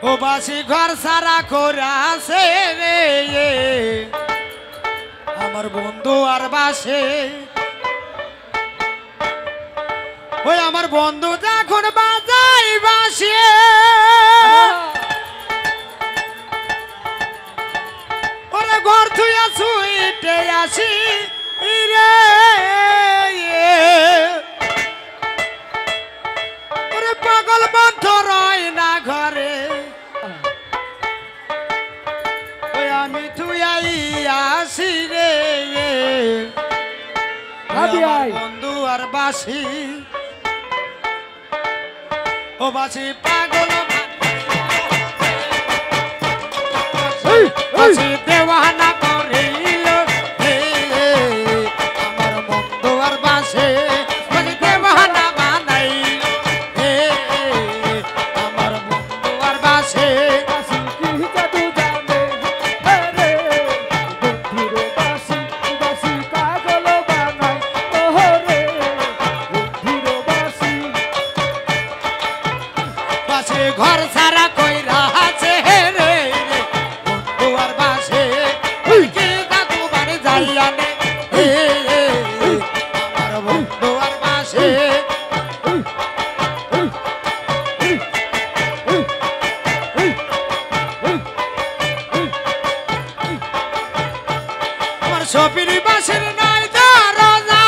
ও বাসি ঘর সারা করাছে রে আমার বন্ধু আর বাসে ওই আমার বন্ধু যখন বাজাই বাসে ওরে ঘর থুইয়া ছুইতে আসি রে ওরে পাগল বন্ধ রয় না ঘরে ওই আমি থুইয়াই আসি রে বন্ধু আর বাসি ও বাসি পাগল বাসি দেওয়ানা করিল আমার বন্ধু আর বাসে বাসি দেওয়ানা বানাইল আমার বন্ধু আর বাসে ঘর সারা কইরা আছে রে বন্ধু আর বাসে কি দাদু বাড়ি যাইয়া নে আমার বন্ধু আর বাসে আমার সপির বাসের নাই দরজা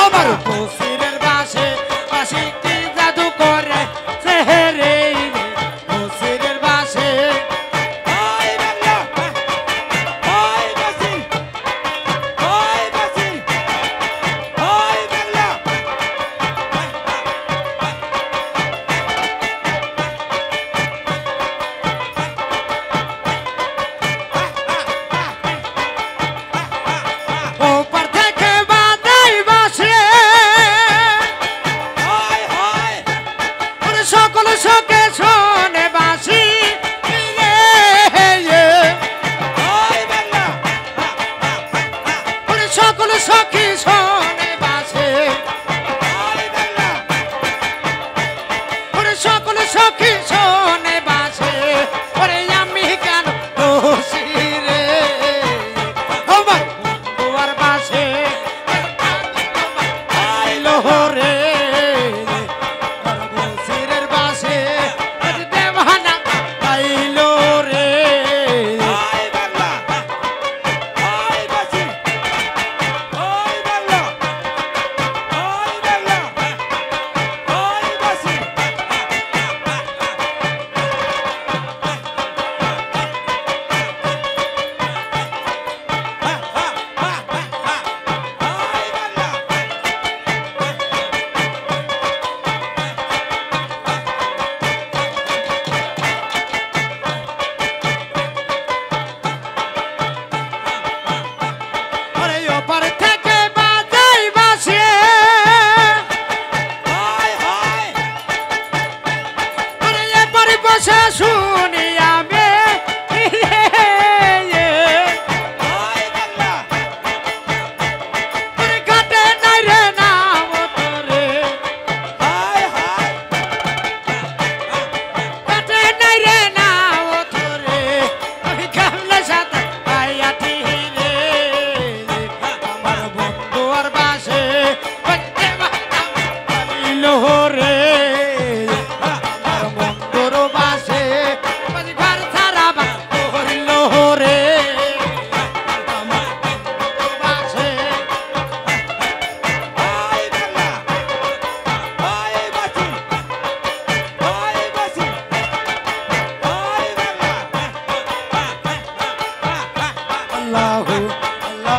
আমার বসিরের বাসে বাসি কি জাদু করে সেহেরে বসিরের বাসে রে বসিরের বাসে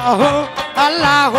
আল্লাহ আল্লাহ